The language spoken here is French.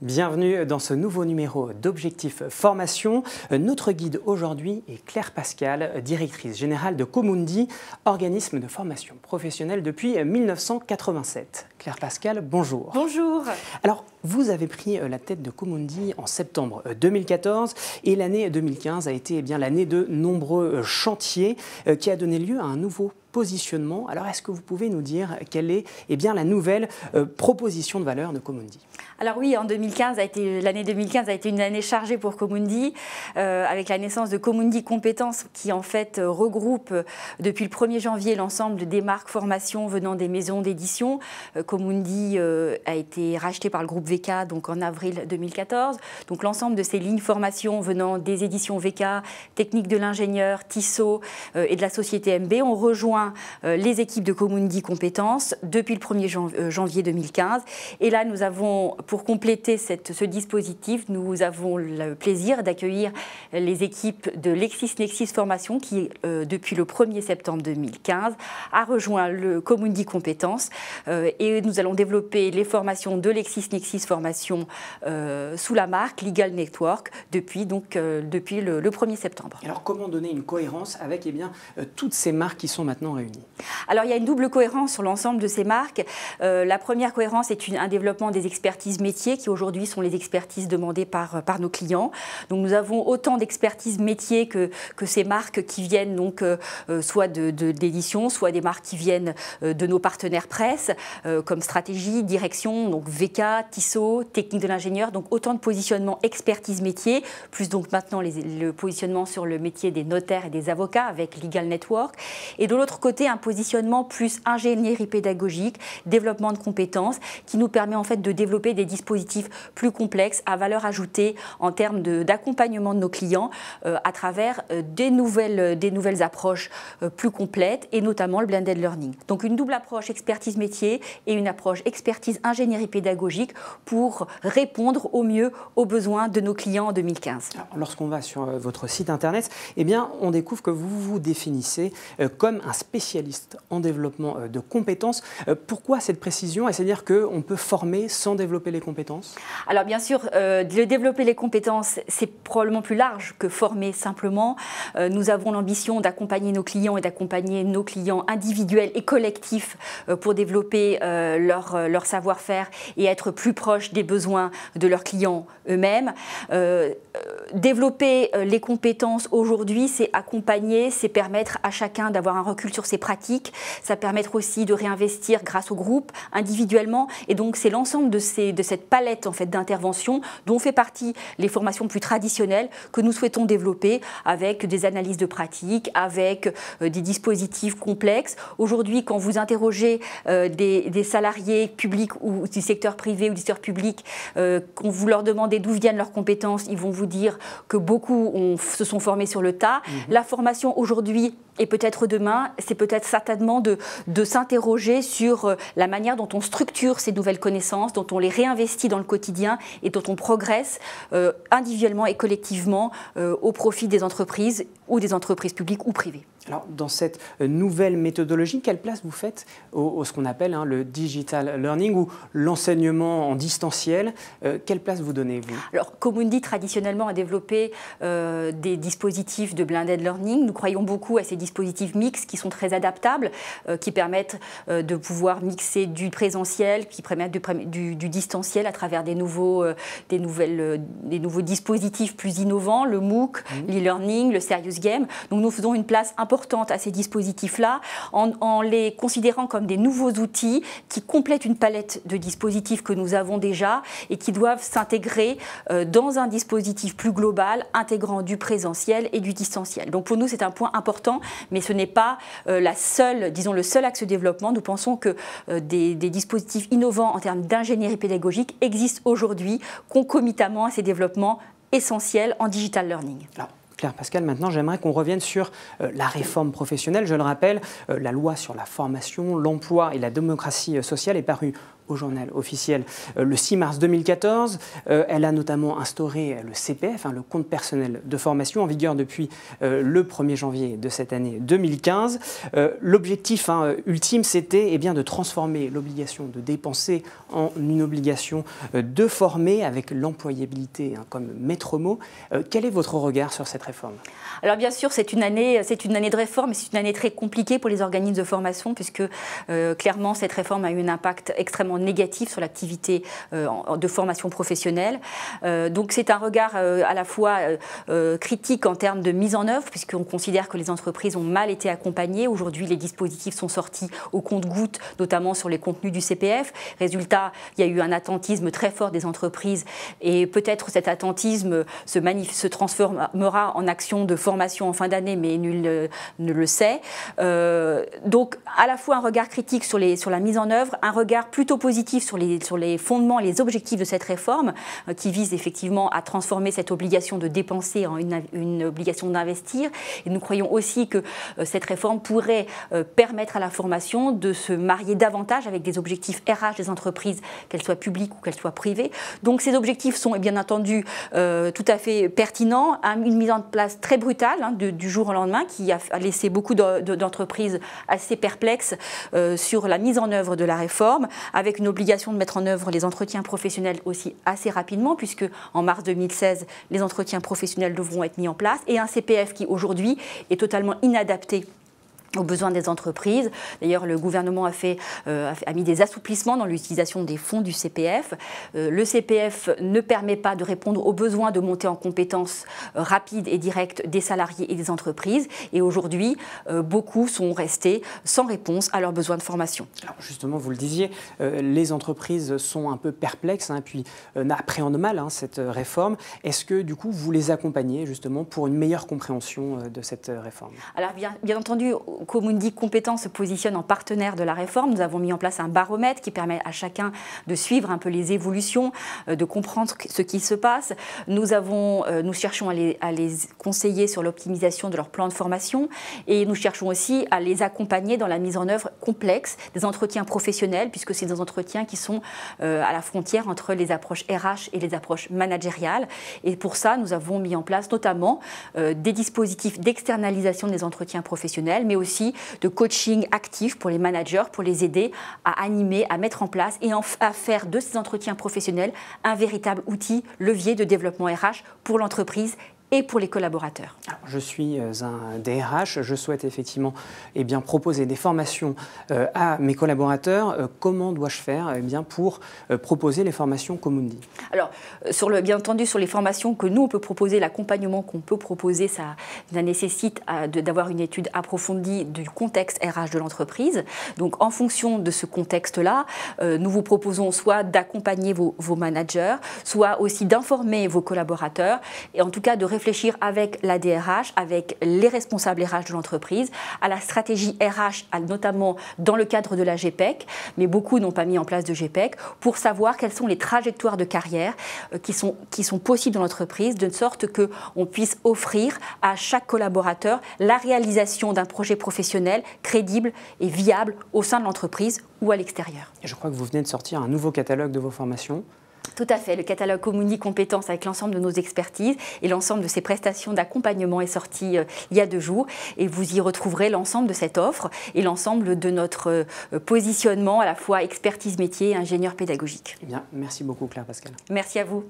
Bienvenue dans ce nouveau numéro d'Objectif Formation. Notre guide aujourd'hui est Claire Pascal, directrice générale de Comundi, organisme de formation professionnelle depuis 1987. Claire Pascal, bonjour. Bonjour. Alors, vous avez pris la tête de Comundi en septembre 2014 et l'année 2015 a été l'année de nombreux chantiers qui a donné lieu à un nouveau positionnement. Alors, est-ce que vous pouvez nous dire quelle est la nouvelle proposition de valeur de Comundi? Alors oui, l'année 2015 a été une année chargée pour Comundi, avec la naissance de Comundi Compétences, qui en fait regroupe depuis le 1er janvier l'ensemble des marques formation venant des maisons d'édition. Comundi a été racheté par le groupe VK donc en avril 2014. Donc l'ensemble de ces lignes formation venant des éditions VK, Technique de l'ingénieur, Tissot et de la société MB ont rejoint les équipes de Comundi Compétences depuis le 1er janvier 2015. Et là, nous avons, pour compléter ce dispositif, nous avons le plaisir d'accueillir les équipes de LexisNexis Formation qui, depuis le 1er septembre 2015, a rejoint le Comundi Compétences. Et nous allons développer les formations de LexisNexis Formation sous la marque Legal Network depuis le 1er septembre. Alors, comment donner une cohérence avec toutes ces marques qui sont maintenant réunies? Alors, il y a une double cohérence sur l'ensemble de ces marques. La première cohérence est un développement des expertises métiers qui aujourd'hui sont les expertises demandées par nos clients. Donc nous avons autant d'expertises métiers que ces marques qui viennent donc soit d'édition, soit des marques qui viennent de nos partenaires presse comme stratégie, direction, donc VK, Tissot, technique de l'ingénieur, donc autant de positionnement expertise métier, plus donc maintenant le positionnement sur le métier des notaires et des avocats avec Legal Network. Et de l'autre côté, un positionnement plus ingénierie pédagogique, développement de compétences qui nous permet en fait de développer des dispositifs plus complexes à valeur ajoutée en termes d'accompagnement de nos clients à travers des nouvelles approches plus complètes et notamment le blended learning. Donc une double approche expertise métier et une approche expertise ingénierie pédagogique pour répondre au mieux aux besoins de nos clients en 2015. Lorsqu'on va sur votre site internet, on découvre que vous vous définissez comme un spécialiste en développement de compétences. Pourquoi cette précision? C'est-à-dire qu'on peut former sans développer les compétences? Alors bien sûr, de développer les compétences, c'est probablement plus large que former simplement. Nous avons l'ambition d'accompagner nos clients et d'accompagner nos clients individuels et collectifs pour développer leur savoir-faire et être plus proche des besoins de leurs clients eux-mêmes. Développer les compétences aujourd'hui, c'est accompagner, c'est permettre à chacun d'avoir un recul sur ses pratiques, ça permettre aussi de réinvestir grâce au groupe, individuellement, et donc c'est l'ensemble de cette palette en fait, d'interventions dont fait partie les formations plus traditionnelles que nous souhaitons développer avec des analyses de pratiques, avec des dispositifs complexes. Aujourd'hui, quand vous interrogez des salariés publics ou du secteur privé ou du secteur public, quand vous leur demandez d'où viennent leurs compétences, ils vont vous dire que beaucoup se sont formés sur le tas. La formation aujourd'hui et peut-être demain, c'est peut-être certainement de s'interroger sur la manière dont on structure ces nouvelles connaissances, dont on les réinvestit dans le quotidien et dont on progresse individuellement et collectivement au profit des entreprises ou des entreprises publiques ou privées. Alors, dans cette nouvelle méthodologie, quelle place vous faites ce qu'on appelle le digital learning ou l'enseignement en distanciel? Quelle place vous donnez, vous? Alors, Comundi, traditionnellement, a développé des dispositifs de blended learning. Nous croyons beaucoup à ces dispositifs mixtes qui sont très adaptables, qui permettent de pouvoir mixer du présentiel, qui permettent du distanciel à travers des nouveaux dispositifs plus innovants, le MOOC, l'e-learning, le Serious Game. Donc, nous faisons une place importante à ces dispositifs-là en les considérant comme des nouveaux outils qui complètent une palette de dispositifs que nous avons déjà et qui doivent s'intégrer dans un dispositif plus global intégrant du présentiel et du distanciel. Donc pour nous, c'est un point important, mais ce n'est pas le seul axe de développement. Nous pensons que des dispositifs innovants en termes d'ingénierie pédagogique existent aujourd'hui concomitamment à ces développements essentiels en digital learning. Claire Pascal, maintenant j'aimerais qu'on revienne sur la réforme professionnelle. Je le rappelle, la loi sur la formation, l'emploi et la démocratie sociale est parue au journal officiel le 6 mars 2014. Elle a notamment instauré le CPF, le compte personnel de formation, en vigueur depuis le 1er janvier de cette année 2015. L'objectif ultime, c'était de transformer l'obligation de dépenser en une obligation de former, avec l'employabilité comme maître mot. Quel est votre regard sur cette réforme? Alors bien sûr, c'est une année de réforme, et c'est une année très compliquée pour les organismes de formation, puisque clairement cette réforme a eu un impact extrêmement négatif sur l'activité de formation professionnelle. Donc c'est un regard à la fois critique en termes de mise en œuvre, puisqu'on considère que les entreprises ont mal été accompagnées. Aujourd'hui, les dispositifs sont sortis au compte-gouttes, notamment sur les contenus du CPF. Résultat, il y a eu un attentisme très fort des entreprises, et peut-être cet attentisme se transformera en action de formation en fin d'année, mais nul ne le sait. Donc, à la fois un regard critique sur la mise en œuvre, un regard plutôt positif sur les fondements et les objectifs de cette réforme, qui vise effectivement à transformer cette obligation de dépenser en une obligation d'investir. Et nous croyons aussi que cette réforme pourrait permettre à la formation de se marier davantage avec des objectifs RH des entreprises, qu'elles soient publiques ou qu'elles soient privées. Donc ces objectifs sont bien entendu tout à fait pertinents. Une mise en place très brutale du jour au lendemain, qui a laissé beaucoup d'entreprises assez perplexes sur la mise en œuvre de la réforme, avec une obligation de mettre en œuvre les entretiens professionnels aussi assez rapidement, puisque en mars 2016, les entretiens professionnels devront être mis en place, et un CPF qui aujourd'hui est totalement inadapté aux besoins des entreprises. D'ailleurs, le gouvernement a mis des assouplissements dans l'utilisation des fonds du CPF. Le CPF ne permet pas de répondre aux besoins de montée en compétences rapides et directes des salariés et des entreprises. Et aujourd'hui, beaucoup sont restés sans réponse à leurs besoins de formation. Alors justement, vous le disiez, les entreprises sont un peu perplexes, puis appréhendent mal cette réforme. Est-ce que du coup, vous les accompagnez justement pour une meilleure compréhension de cette réforme? Alors bien entendu, Comundi Compétences se positionne en partenaire de la réforme. Nous avons mis en place un baromètre qui permet à chacun de suivre un peu les évolutions, de comprendre ce qui se passe. Nous cherchons à les conseiller sur l'optimisation de leur plan de formation, et nous cherchons aussi à les accompagner dans la mise en œuvre complexe des entretiens professionnels, puisque c'est des entretiens qui sont à la frontière entre les approches RH et les approches managériales. Et pour ça, nous avons mis en place notamment des dispositifs d'externalisation des entretiens professionnels, mais aussi de coaching actif pour les managers, pour les aider à animer, à mettre en place et à faire de ces entretiens professionnels un véritable outil, levier de développement RH pour l'entreprise et pour les collaborateurs. Alors, je suis un DRH, je souhaite effectivement proposer des formations à mes collaborateurs. Comment dois-je faire pour proposer les formations Comundi? Alors, bien entendu, sur les formations que nous, on peut proposer, l'accompagnement qu'on peut proposer, ça nécessite d'avoir une étude approfondie du contexte RH de l'entreprise. Donc, en fonction de ce contexte-là, nous vous proposons soit d'accompagner vos managers, soit aussi d'informer vos collaborateurs, et en tout cas de réfléchir avec la DRH, avec les responsables RH de l'entreprise, à la stratégie RH, notamment dans le cadre de la GPEC, mais beaucoup n'ont pas mis en place de GPEC, pour savoir quelles sont les trajectoires de carrière qui sont possibles dans l'entreprise, de sorte qu'on puisse offrir à chaque collaborateur la réalisation d'un projet professionnel crédible et viable au sein de l'entreprise ou à l'extérieur. Et je crois que vous venez de sortir un nouveau catalogue de vos formations. Tout à fait. Le catalogue Comundi Compétences avec l'ensemble de nos expertises et l'ensemble de ces prestations d'accompagnement est sorti il y a 2 jours. Et vous y retrouverez l'ensemble de cette offre et l'ensemble de notre positionnement à la fois expertise métier et ingénieur pédagogique. Eh bien, merci beaucoup Claire Pascal. Merci à vous.